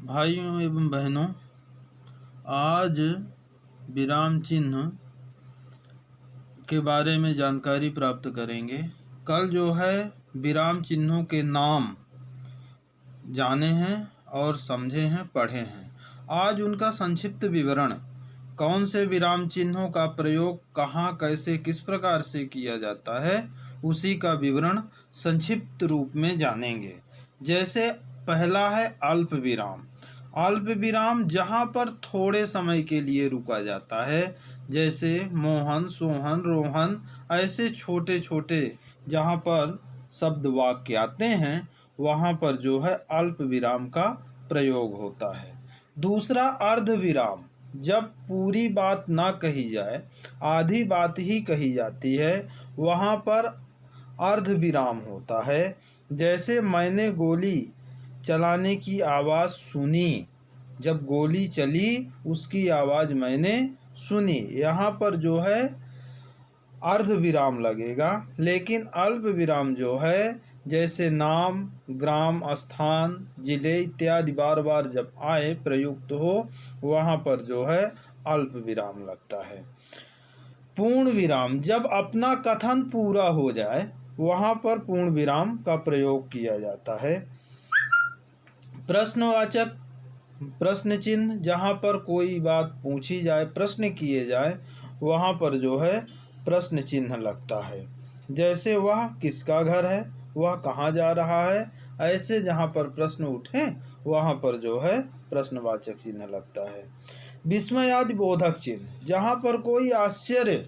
भाइयों एवं बहनों, आज विराम चिन्ह के बारे में जानकारी प्राप्त करेंगे। कल जो है विराम चिन्हों के नाम जाने हैं और समझे हैं, पढ़े हैं। आज उनका संक्षिप्त विवरण, कौन से विराम चिन्हों का प्रयोग कहाँ, कैसे, किस प्रकार से किया जाता है, उसी का विवरण संक्षिप्त रूप में जानेंगे। जैसे पहला है अल्प विराम। अल्प विराम जहाँ पर थोड़े समय के लिए रुका जाता है, जैसे मोहन, सोहन, रोहन, ऐसे छोटे छोटे जहाँ पर शब्द वाक्य आते हैं, वहाँ पर जो है अल्प विराम का प्रयोग होता है। दूसरा अर्ध विराम, जब पूरी बात ना कही जाए, आधी बात ही कही जाती है, वहाँ पर अर्ध विराम होता है। जैसे मैंने गोली चलाने की आवाज़ सुनी, जब गोली चली उसकी आवाज़ मैंने सुनी, यहाँ पर जो है अर्ध विराम लगेगा। लेकिन अल्प विराम जो है, जैसे नाम, ग्राम, स्थान, जिले इत्यादि बार बार जब आए प्रयुक्त हो, वहाँ पर जो है अल्प विराम लगता है। पूर्ण विराम, जब अपना कथन पूरा हो जाए, वहाँ पर पूर्ण विराम का प्रयोग किया जाता है। प्रश्नवाचक प्रश्न चिन्ह, जहाँ पर कोई बात पूछी जाए, प्रश्न किए जाए, वहाँ पर जो है प्रश्न चिन्ह लगता है। जैसे वह किसका घर है, वह कहाँ जा रहा है, ऐसे जहाँ पर प्रश्न उठे वहाँ पर जो है प्रश्नवाचक चिन्ह लगता है। विस्मयादि बोधक चिन्ह, जहाँ पर कोई आश्चर्य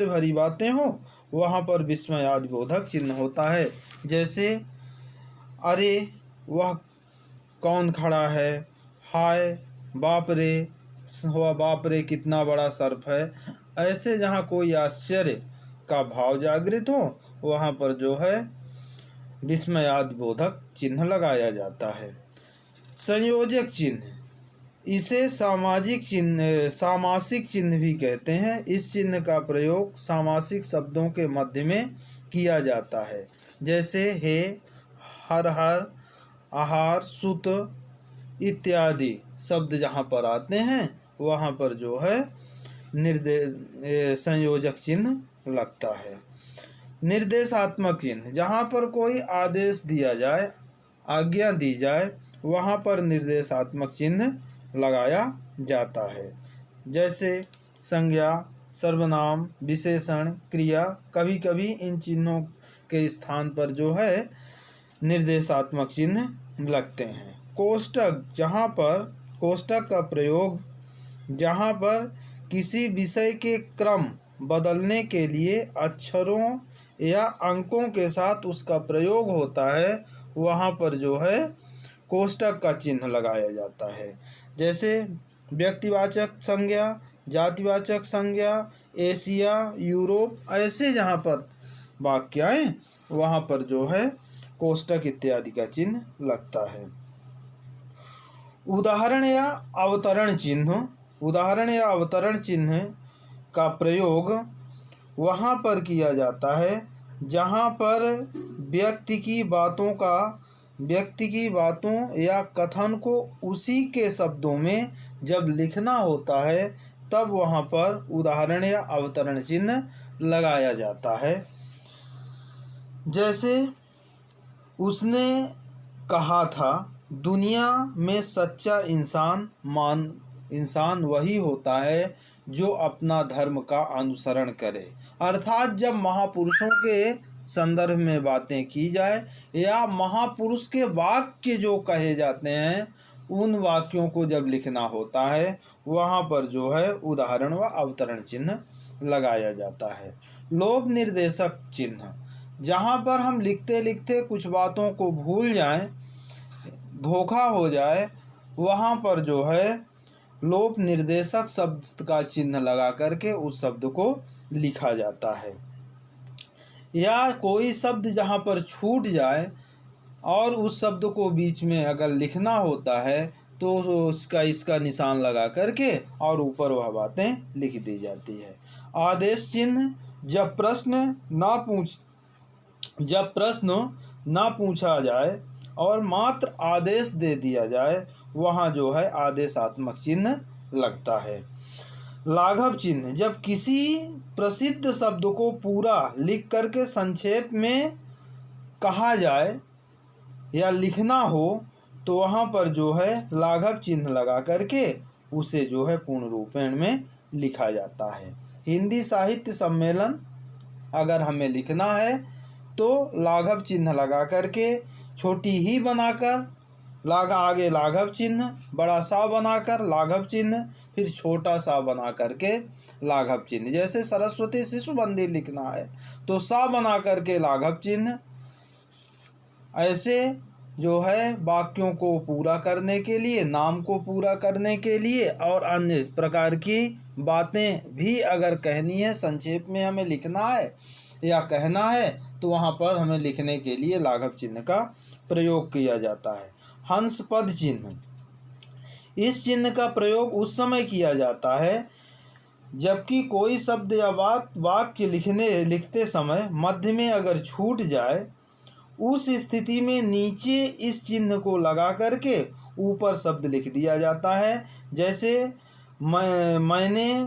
भरी बातें हो, वहाँ पर विस्मयादि बोधक चिन्ह होता है। जैसे अरे वह कौन खड़ा है, हाय, बाप रे कितना बड़ा सर्प है, ऐसे जहाँ कोई आश्चर्य का भाव जागृत हो, वहाँ पर जो है विस्मयादि बोधक चिन्ह लगाया जाता है। संयोजक चिन्ह, इसे सामासिक चिन्ह भी कहते हैं। इस चिन्ह का प्रयोग सामासिक शब्दों के मध्य में किया जाता है। जैसे हे, हर, आहार, सुत इत्यादि शब्द जहाँ पर आते हैं, वहाँ पर जो है संयोजक चिन्ह लगता है। निर्देशात्मक चिन्ह, जहाँ पर कोई आदेश दिया जाए, आज्ञा दी जाए, वहाँ पर निर्देशात्मक चिन्ह लगाया जाता है। जैसे संज्ञा, सर्वनाम, विशेषण, क्रिया, कभी कभी इन चिन्हों के स्थान पर जो है निर्देशात्मक चिन्ह लगते हैं। कोष्टक, जहाँ पर कोष्टक का प्रयोग, जहाँ पर किसी विषय के क्रम बदलने के लिए अक्षरों या अंकों के साथ उसका प्रयोग होता है, वहाँ पर जो है कोष्टक का चिन्ह लगाया जाता है। जैसे व्यक्तिवाचक संज्ञा, जातिवाचक संज्ञा, एशिया, यूरोप, ऐसे जहाँ पर वाक्य आए, वहाँ पर जो है कोष्टक इत्यादि का चिन्ह लगता है। उदाहरण या अवतरण चिन्ह का प्रयोग वहाँ पर किया जाता है जहाँ पर व्यक्ति की बातों या कथन को उसी के शब्दों में जब लिखना होता है, तब वहाँ पर उदाहरण या अवतरण चिन्ह लगाया जाता है। जैसे उसने कहा था, दुनिया में सच्चा इंसान वही होता है जो अपना धर्म का अनुसरण करे। अर्थात जब महापुरुषों के संदर्भ में बातें की जाए या महापुरुष के वाक्य जो कहे जाते हैं, उन वाक्यों को जब लिखना होता है, वहाँ पर जो है उदाहरण व अवतरण चिन्ह लगाया जाता है। लोभ निर्देशक चिन्ह, जहाँ पर हम लिखते लिखते कुछ बातों को भूल जाएं, धोखा हो जाए, वहाँ पर जो है लोभ निर्देशक शब्द का चिन्ह लगा करके उस शब्द को लिखा जाता है। या कोई शब्द जहाँ पर छूट जाए और उस शब्द को बीच में अगर लिखना होता है, तो इसका निशान लगा करके और ऊपर वह बातें लिख दी जाती है। आदेश चिन्ह, जब प्रश्न ना पूछा जाए और मात्र आदेश दे दिया जाए वहाँ जो है आदेशात्मक चिन्ह लगता है। लाघव चिन्ह, जब किसी प्रसिद्ध शब्द को पूरा लिख करके संक्षेप में कहा जाए या लिखना हो तो वहाँ पर जो है लाघव चिन्ह लगा करके उसे जो है पूर्ण रूपेण में लिखा जाता है। हिंदी साहित्य सम्मेलन अगर हमें लिखना है तो लाघव चिन्ह लगा करके छोटी ही बनाकर आगे लाघव चिन्ह, बड़ा सा बनाकर लाघव चिन्ह, फिर छोटा सा बना करके लाघव चिन्ह। जैसे सरस्वती शिशु मंदिर लिखना है तो सा बना करके लाघव चिन्ह। ऐसे जो है वाक्यों को पूरा करने के लिए, नाम को पूरा करने के लिए और अन्य प्रकार की बातें भी अगर कहनी है, संक्षेप में हमें लिखना है या कहना है तो वहाँ पर हमें लिखने के लिए लाघव चिन्ह का प्रयोग किया जाता है। हंस पद चिन्ह, इस चिन्ह का प्रयोग उस समय किया जाता है जबकि कोई शब्द या वाक्य लिखते समय मध्य में अगर छूट जाए, उस स्थिति में नीचे इस चिन्ह को लगा करके ऊपर शब्द लिख दिया जाता है। जैसे मैंने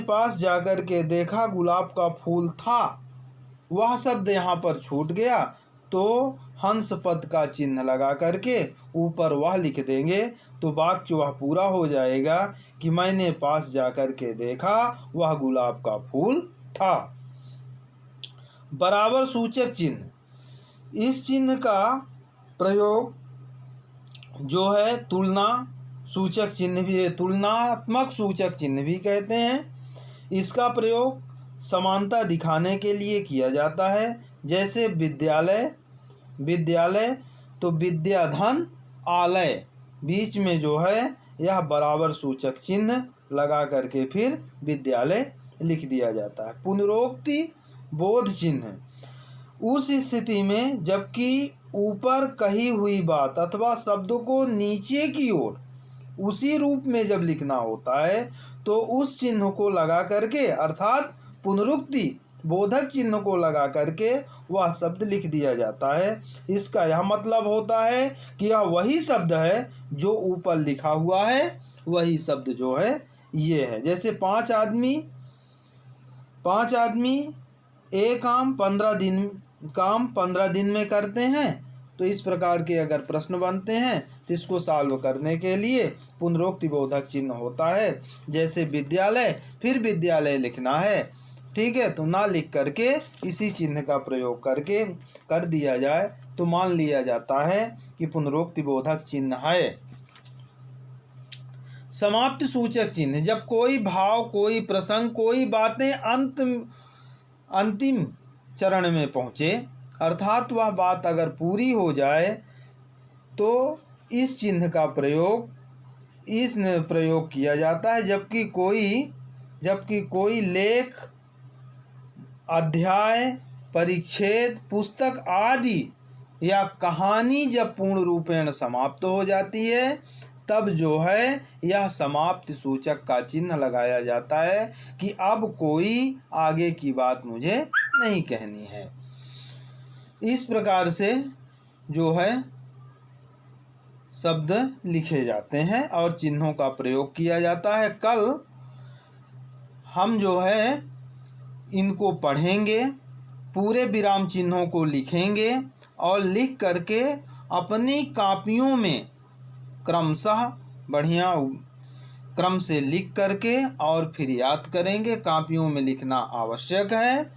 पास जाकर के देखा गुलाब का फूल था, वह शब्द यहाँ पर छूट गया तो हंस पद का चिन्ह लगा करके ऊपर वह लिख देंगे तो वाक्य वह पूरा हो जाएगा कि मैंने पास जाकर के देखा वह गुलाब का फूल था। बराबर सूचक चिन्ह, इस चिन्ह का प्रयोग जो है तुलना सूचक चिन्ह भी है, तुलनात्मक सूचक चिन्ह भी कहते हैं। इसका प्रयोग समानता दिखाने के लिए किया जाता है। जैसे विद्यालय तो विद्याधन आलय, बीच में जो है यह बराबर सूचक चिन्ह लगा करके फिर विद्यालय लिख दिया जाता है। पुनरोक्ति बोध चिन्ह, उस स्थिति में जबकि ऊपर कही हुई बात अथवा शब्द को नीचे की ओर उसी रूप में जब लिखना होता है तो उस चिन्ह को लगा करके अर्थात पुनरुक्ति बोधक चिन्ह को लगा करके वह शब्द लिख दिया जाता है। इसका यह मतलब होता है कि यह वही शब्द है जो ऊपर लिखा हुआ है, वही शब्द जो है ये है। जैसे पांच आदमी एक काम 15 दिन में करते हैं, तो इस प्रकार के अगर प्रश्न बनते हैं तो इसको सॉल्व करने के लिए पुनरोक्ति बोधक चिन्ह होता है। जैसे विद्यालय, फिर विद्यालय लिखना है, ठीक है, तो ना लिख करके इसी चिन्ह का प्रयोग करके कर दिया जाए तो मान लिया जाता है कि पुनरोक्ति बोधक चिन्ह है। समाप्ति सूचक चिन्ह, जब कोई भाव, कोई प्रसंग, कोई बातें अंतिम चरण में पहुँचे अर्थात वह बात अगर पूरी हो जाए तो इस चिन्ह का प्रयोग किया जाता है। जबकि कोई लेख, अध्याय, परिच्छेद, पुस्तक आदि या कहानी जब पूर्ण रूपेण समाप्त हो जाती है तब जो है यह समाप्ति सूचक का चिन्ह लगाया जाता है कि अब कोई आगे की बात मुझे नहीं कहनी है। इस प्रकार से जो है शब्द लिखे जाते हैं और चिन्हों का प्रयोग किया जाता है। कल हम जो है इनको पढ़ेंगे, पूरे विराम चिन्हों को लिखेंगे और लिख करके अपनी कापियों में क्रमशः बढ़िया क्रम से लिख करके और फिर याद करेंगे। कापियों में लिखना आवश्यक है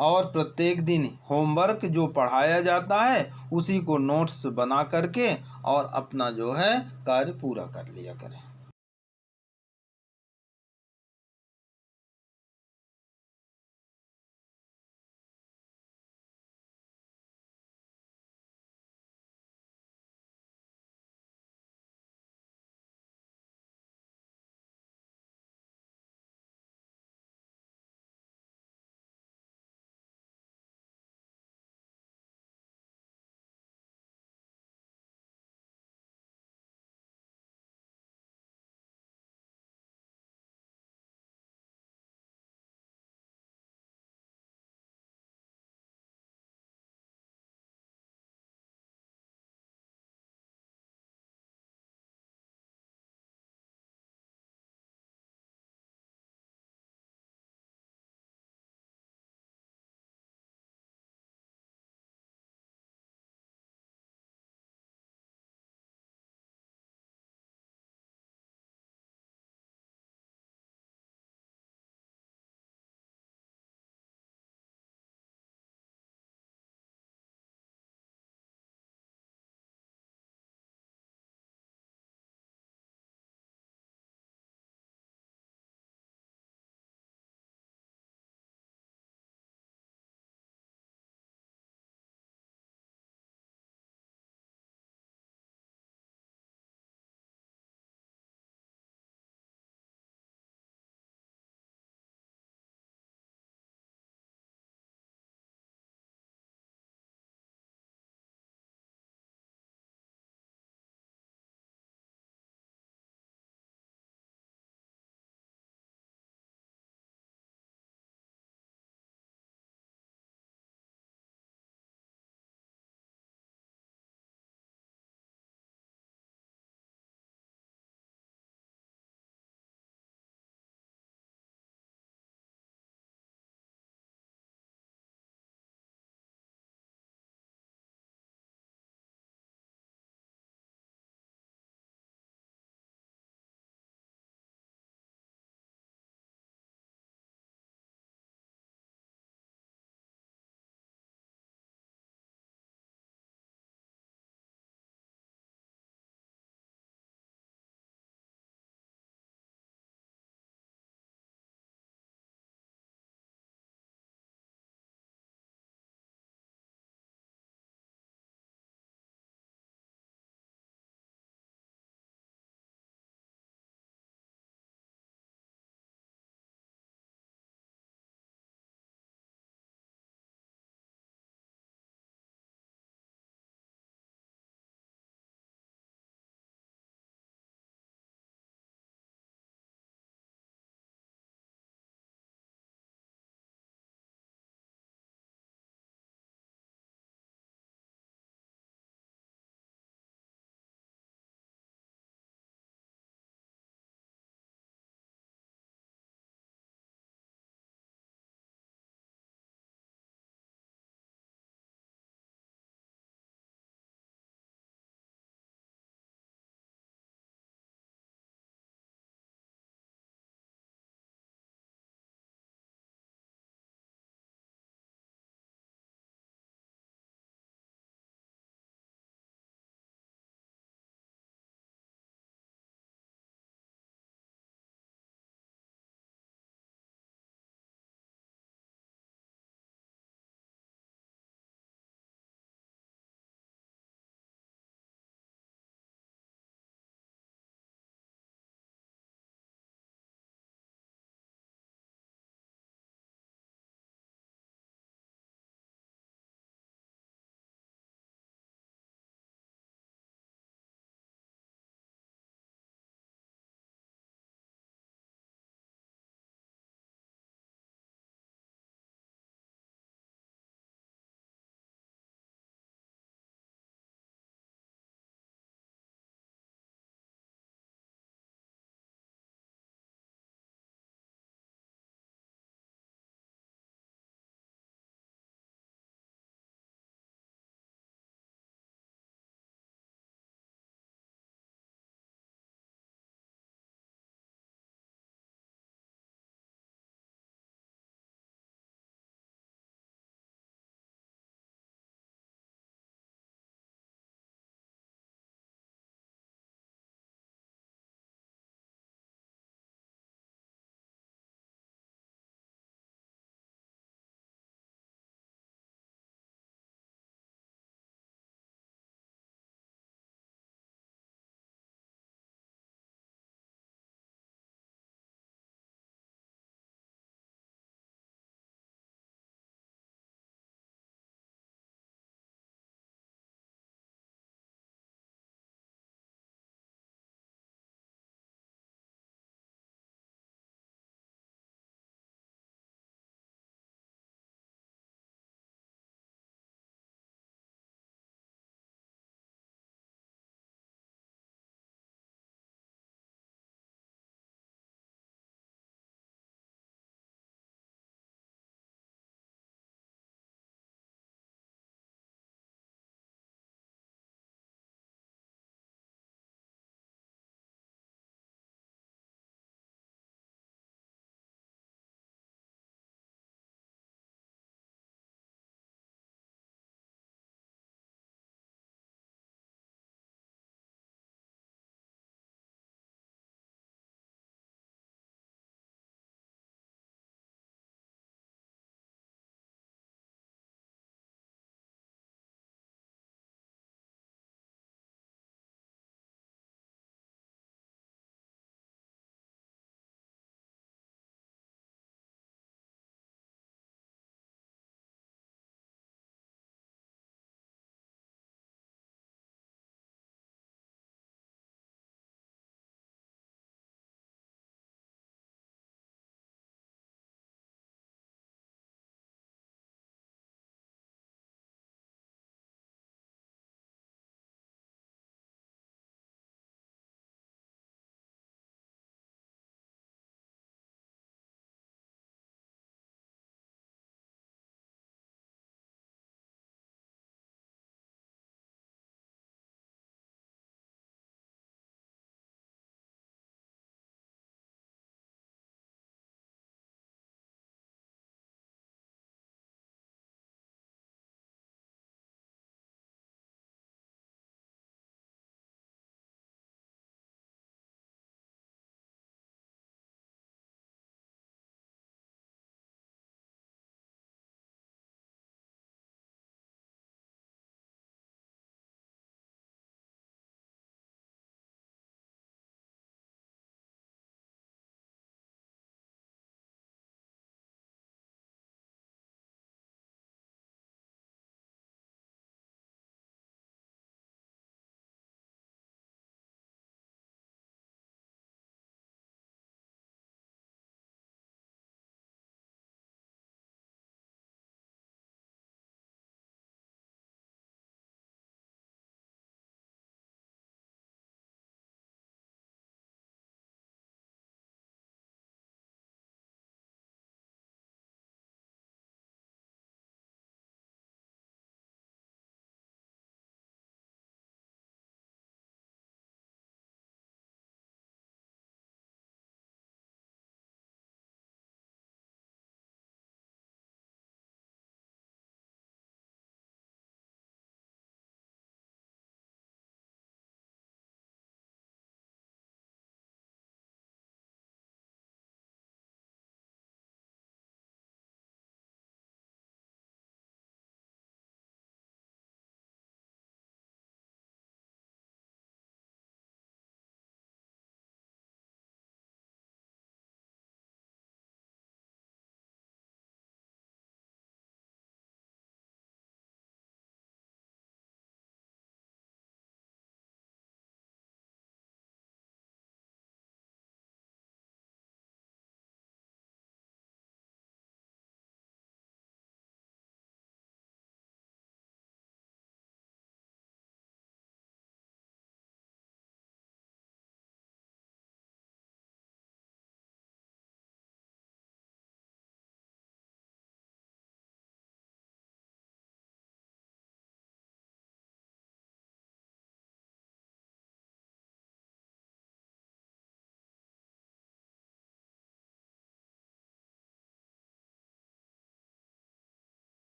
और प्रत्येक दिन होमवर्क जो पढ़ाया जाता है उसी को नोट्स बना करके और अपना जो है कार्य पूरा कर लिया करें।